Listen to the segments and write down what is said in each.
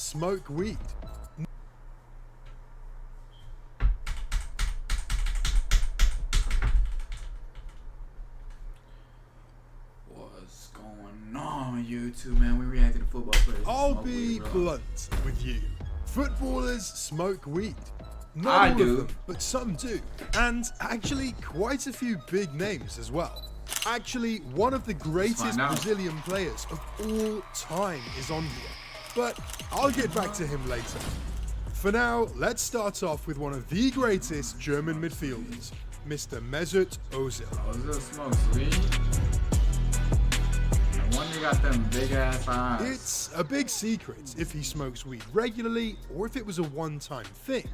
smoke weed. What's going on, YouTube, man? We reacted to football players. I'll smoke be weed, bro. blunt with you. Footballers smoke weed. I Not all do. of them, but some do. And actually quite a few big names as well. Actually, one of the greatest find out. Brazilian players of all time is on here. But I'll get back to him later. For now, let's start off with one of the greatest German midfielders, Mr. Mesut Ozil. Ozil smokes weed. No wonder he got them big ass eyes. It's a big secret if he smokes weed regularly or if it was a one-time thing.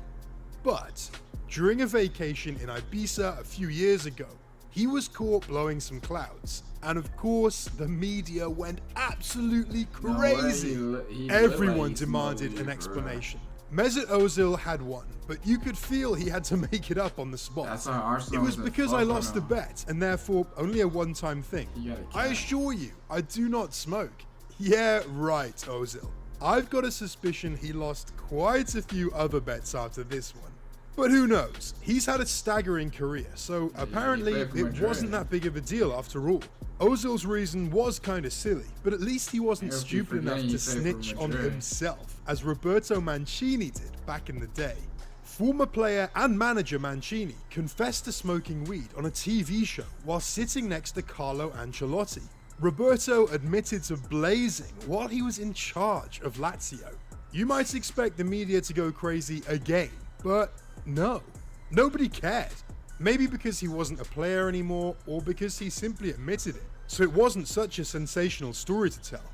But during a vacation in Ibiza a few years ago, he was caught blowing some clouds. And of course, the media went absolutely No way, crazy. he looked like Everyone he smoked demanded weed, an bro. explanation. Mesut Ozil had one, but you could feel he had to make it up on the spot. That's why Arsenal It was a because fuck I on lost the him. bet, and therefore only a one-time thing. You gotta I cap. assure you, I do not smoke. Yeah, right, Ozil. I've got a suspicion he lost quite a few other bets after this one. But who knows? He's had a staggering career, so apparently played for it Madrid. wasn't that big of a deal after all. Ozil's reason was kind of silly, but at least he wasn't Yeah, stupid enough forgetting to he played for snitch on Madrid. himself, as Roberto Mancini did back in the day. Former player and manager Mancini confessed to smoking weed on a TV show while sitting next to Carlo Ancelotti. Roberto admitted to blazing while he was in charge of Lazio. You might expect the media to go crazy again, but no, nobody cared. Maybe because he wasn't a player anymore, or because he simply admitted it, so it wasn't such a sensational story to tell.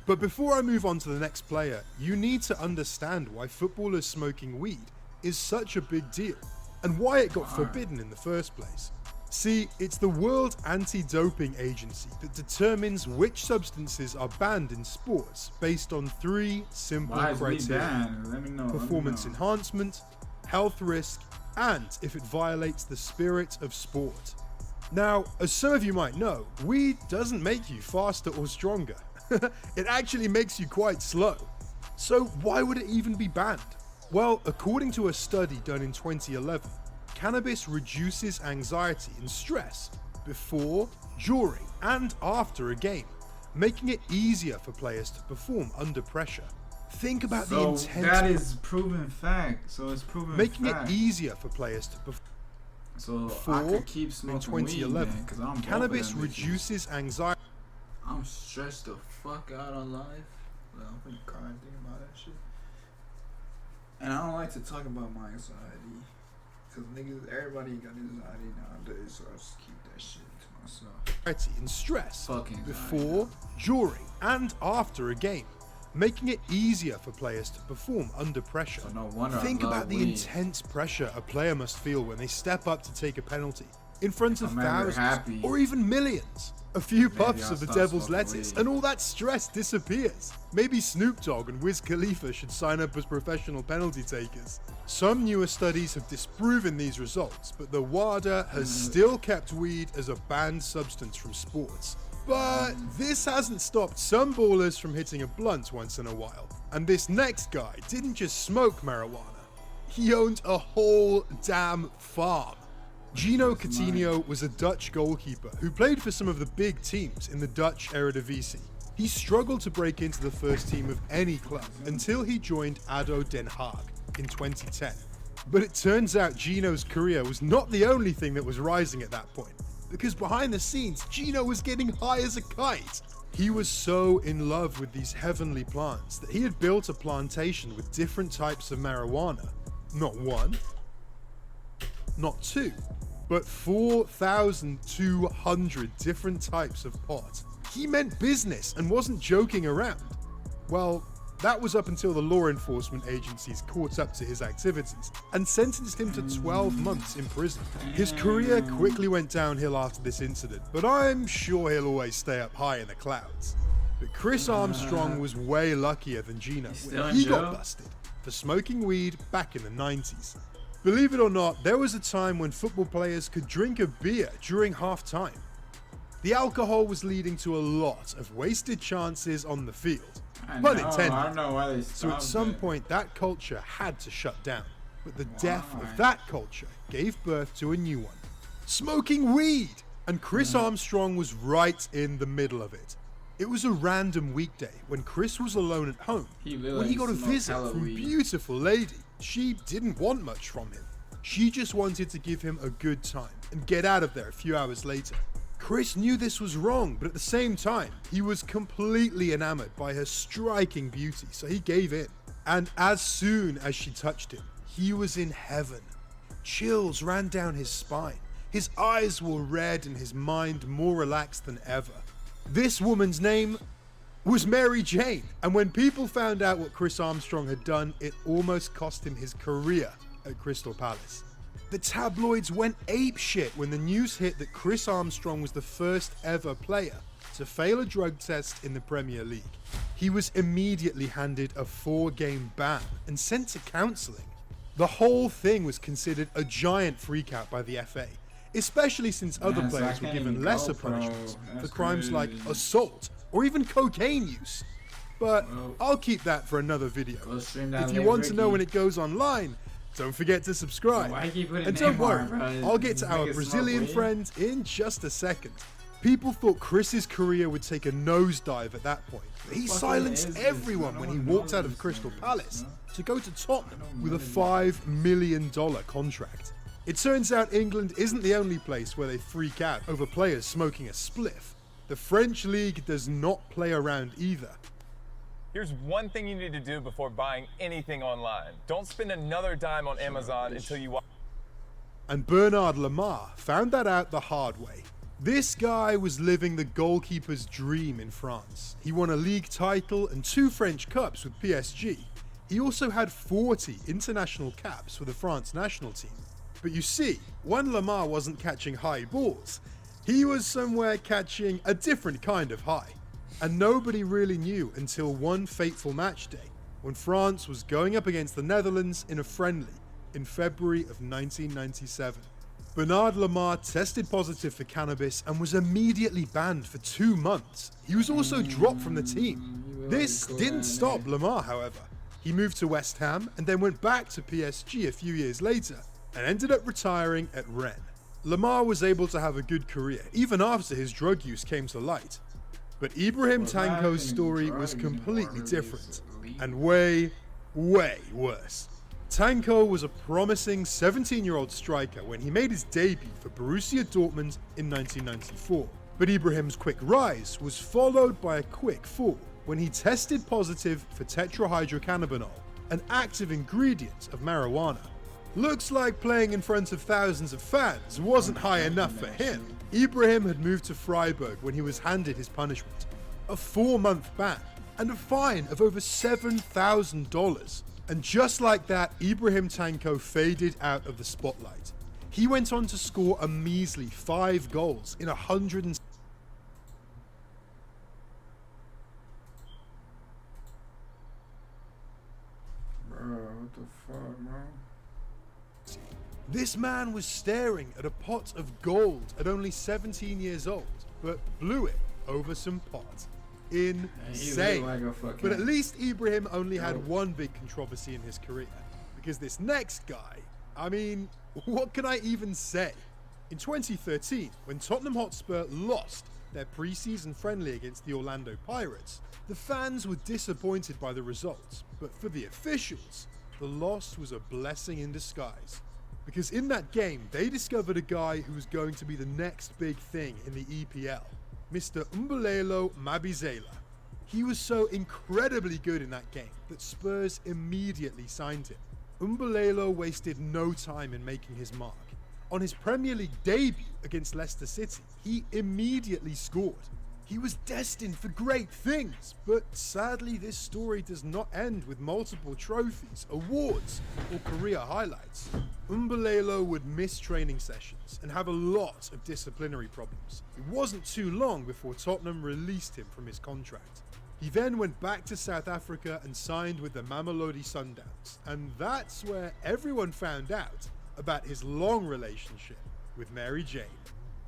But before I move on to the next player, you need to understand why footballers smoking weed is such a big deal, and why it got forbidden in the first place. See, it's the World Anti-Doping Agency that determines which substances are banned in sports based on three simple Why is weed criteria: banned? Let me know. performance enhancement, health risk, and if it violates the spirit of sport. Now, as some of you might know, weed doesn't make you faster or stronger. It actually makes you quite slow. So why would it even be banned? Well, according to a study done in 2011, cannabis reduces anxiety and stress before, during, and after a game, making it easier for players to perform under pressure. Think about the So intense that is proven fact. So it's proven making fact. it easier for players to perform. So I Before, could keep in smoking 2011, weed, man, 'cause I'm cannabis bumping them bitches. reduces anxiety. I'm stressed the fuck out on life. Well, I'm finna cry and think about that shit. And I don't like to talk about my anxiety. Cause niggas, everybody got anxiety nowadays, so I just keep that shit to myself. And stress Fuck anxiety. before, during, and after a game, making it easier for players to perform under pressure. So no wonder Think I love about the weed. intense pressure a player must feel when they step up to take a penalty in front of I'm never thousands happy. or even millions. A few puffs I'll of the stop devil's smoking lettuce weed. and all that stress disappears. Maybe Snoop Dogg and Wiz Khalifa should sign up as professional penalty takers. Some newer studies have disproven these results, but the WADA has still kept weed as a banned substance from sports. But this hasn't stopped some ballers from hitting a blunt once in a while. And this next guy didn't just smoke marijuana, he owned a whole damn farm. Gino Coutinho was a Dutch goalkeeper who played for some of the big teams in the Dutch Eredivisie. He struggled to break into the first team of any club until he joined ADO Den Haag in 2010. But it turns out Gino's career was not the only thing that was rising at that point, because behind the scenes, Gino was getting high as a kite. He was so in love with these heavenly plants that he had built a plantation with different types of marijuana. Not one, not two, but 4,200 different types of pot. He meant business and wasn't joking around. Well, that was up until the law enforcement agencies caught up to his activities and sentenced him to 12 months in prison. His career quickly went downhill after this incident, but I'm sure he'll always stay up high in the clouds. But Chris Armstrong was way luckier than Gino still when in he jail? got busted for smoking weed back in the 90s. Believe it or not, there was a time when football players could drink a beer during half time. The alcohol was leading to a lot of wasted chances on the field. I Pun know, intended. I don't know why they So at stopped some it. point, that culture had to shut down. But the death Why? of that culture gave birth to a new one. Smoking weed! And Chris Armstrong was right in the middle of it. It was a random weekday when Chris was alone at home, when he got a visit from a beautiful lady. She didn't want much from him. She just wanted to give him a good time and get out of there a few hours later. Chris knew this was wrong, but at the same time, he was completely enamored by her striking beauty, so he gave in. And as soon as she touched him, he was in heaven. Chills ran down his spine. His eyes were red and his mind more relaxed than ever. This woman's name was Mary Jane, and when people found out what Chris Armstrong had done, it almost cost him his career at Crystal Palace. The tabloids went apeshit when the news hit that Chris Armstrong was the first ever player to fail a drug test in the Premier League. He was immediately handed a 4-game ban and sent to counselling. The whole thing was considered a giant freakout by the FA, especially since other Man, so I players were can't given even lesser go, bro. punishments for That's crimes like crazy. assault or even cocaine use. But Well, I'll keep that for another video. go stream that If you Live want to know Ricky. when it goes online, don't forget to subscribe. Why you putting And don't worry, Neymar, bro? I'll get to This our nigga Brazilian smoke weed. friend in just a second. People thought Chris's career would take a nosedive at that point. But he fuck silenced is this? everyone I when don't he know walked out of this Crystal nigga, Palace bro. to go to Tottenham I don't with a know this. $5 million contract. It turns out England isn't the only place where they freak out over players smoking a spliff. The French league does not play around either. Here's one thing you need to do before buying anything online. Don't spend another dime on Amazon until you watch. And Bernard Lamar found that out the hard way. This guy was living the goalkeeper's dream in France. He won a league title and 2 French Cups with PSG. He also had 40 international caps for the France national team. But you see, when Lamar wasn't catching high balls, he was somewhere catching a different kind of high. And nobody really knew until one fateful match day when France was going up against the Netherlands in a friendly in February of 1997. Bernard Lamar tested positive for cannabis and was immediately banned for 2 months. He was also dropped from the team. This didn't stop Lamar, however. He moved to West Ham and then went back to PSG a few years later and ended up retiring at Rennes. Lamar was able to have a good career even after his drug use came to light. But Ibrahim Well, that Tanko's ain't story drugs was anymore, completely really, different it's illegal. and way worse. Tanko was a promising 17-year-old striker when he made his debut for Borussia Dortmund in 1994. But Ibrahim's quick rise was followed by a quick fall when he tested positive for tetrahydrocannabinol, an active ingredient of marijuana. Looks like playing in front of thousands of fans wasn't high enough for him. Ibrahim had moved to Freiburg when he was handed his punishment, a 4-month ban and a fine of over $7,000. And just like that, Ibrahim Tanko faded out of the spotlight. He went on to score a measly 5 goals in 100. Bro, what the fuck, bro? This man was staring at a pot of gold at only 17 years old, but blew it over some pot. Insane. like a fucking But at least Ibrahim only had goat. one big controversy in his career. Because this next guy, I mean, what can I even say? In 2013, when Tottenham Hotspur lost their pre-season friendly against the Orlando Pirates, the fans were disappointed by the results. But for the officials, the loss was a blessing in disguise. Because in that game, they discovered a guy who was going to be the next big thing in the EPL, Mr. Umbulelo Mabizela. He was so incredibly good in that game that Spurs immediately signed him. Umbulelo wasted no time in making his mark. On his Premier League debut against Leicester City, he immediately scored. He was destined for great things, but sadly this story does not end with multiple trophies, awards, or career highlights. Umbulelo would miss training sessions and have a lot of disciplinary problems. It wasn't too long before Tottenham released him from his contract. He then went back to South Africa and signed with the Mamelodi Sundowns, and that's where everyone found out about his long relationship with Mary Jane.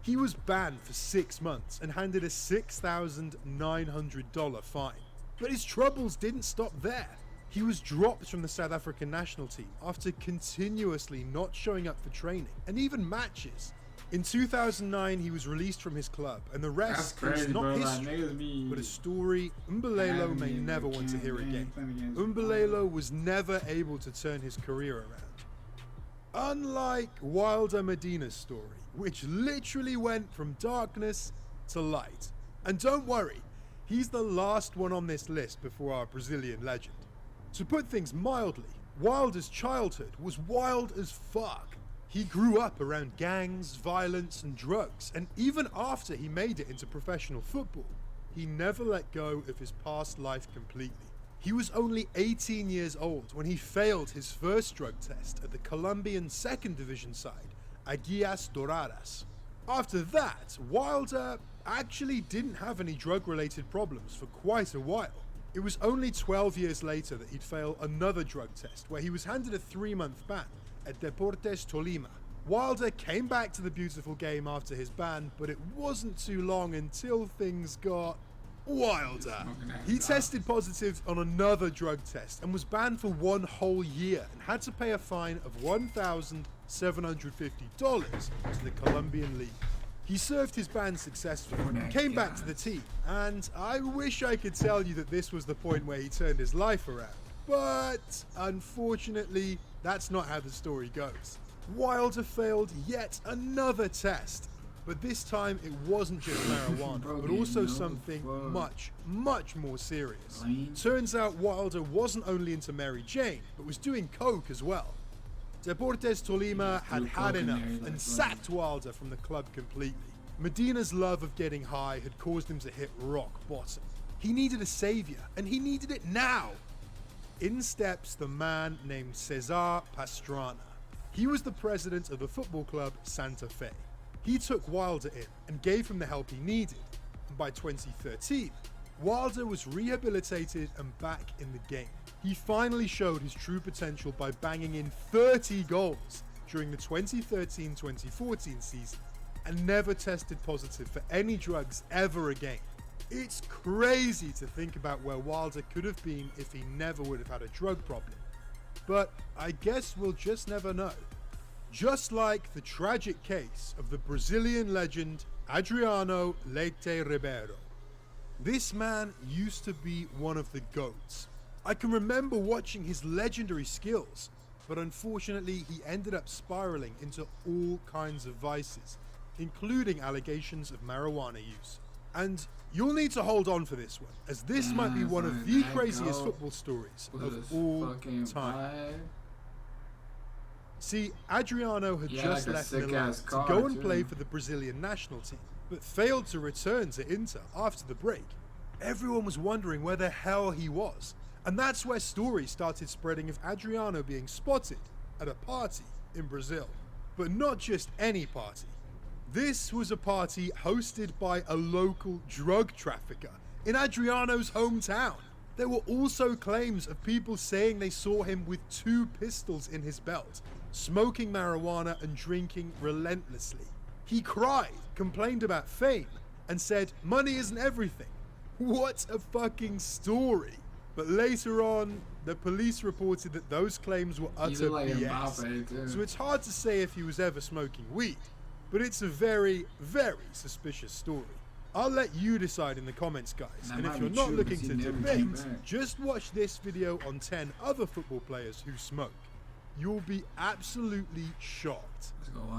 He was banned for 6 months and handed a $6,900 fine. But his troubles didn't stop there. He was dropped from the South African national team after continuously not showing up for training and even matches. In 2009, he was released from his club, and the That's rest crazy, is not bro. Like, history, niggas be but a story Mbelelo may never want to hear again. Mbelelo was never able to turn his career around. Unlike Wilder Medina's story, which literally went from darkness to light. And don't worry, he's the last one on this list before our Brazilian legend. To put things mildly, Wilder's childhood was wild as fuck. He grew up around gangs, violence, and drugs, and even after he made it into professional football, he never let go of his past life completely. He was only 18 years old when he failed his first drug test at the Colombian second division side, Aguias Doradas. After that, Wilder actually didn't have any drug-related problems for quite a while. It was only 12 years later that he'd fail another drug test, where he was handed a 3-month ban at Deportes Tolima. Wilder came back to the beautiful game after his ban, but it wasn't too long until things got wilder. He tested positive on another drug test and was banned for 1 whole year and had to pay a fine of $1,750 to the Colombian league. He served his ban successfully, came back to the team, and I wish I could tell you that this was the point where he turned his life around. But unfortunately, that's not how the story goes. Wilder failed yet another test, but this time it wasn't just marijuana, but also something much, much more serious. Turns out Wilder wasn't only into Mary Jane, but was doing coke as well. Deportes Tolima had enough and sacked Wilder from the club completely. Medina's love of getting high had caused him to hit rock bottom. He needed a savior, and he needed it now. In steps the man named Cesar Pastrana. He was the president of the football club Santa Fe. He took Wilder in and gave him the help he needed. And by 2013, Wilder was rehabilitated and back in the game. He finally showed his true potential by banging in 30 goals during the 2013-2014 season and never tested positive for any drugs ever again. It's crazy to think about where Wilder could have been if he never would have had a drug problem. But I guess we'll just never know. Just like the tragic case of the Brazilian legend Adriano Leite Ribeiro. This man used to be one of the GOATs. I can remember watching his legendary skills, but unfortunately he ended up spiraling into all kinds of vices, including allegations of marijuana use. And you'll need to hold on for this one, as this might be one of the craziest football stories of all time. See, Adriano had just left Milan to go and play for the Brazilian national team, but failed to return to Inter after the break. Everyone was wondering where the hell he was, and that's where stories started spreading of Adriano being spotted at a party in Brazil. But not just any party. This was a party hosted by a local drug trafficker in Adriano's hometown. There were also claims of people saying they saw him with 2 pistols in his belt, smoking marijuana and drinking relentlessly. He cried, complained about fame, and said money isn't everything. What a fucking story. But later on, the police reported that those claims were utter BS. So it's hard to say if he was ever smoking weed, but it's a very, very suspicious story. I'll let you decide in the comments, guys. And if you're not looking to debate, just watch this video on 10 other football players who smoke. You'll be absolutely shocked.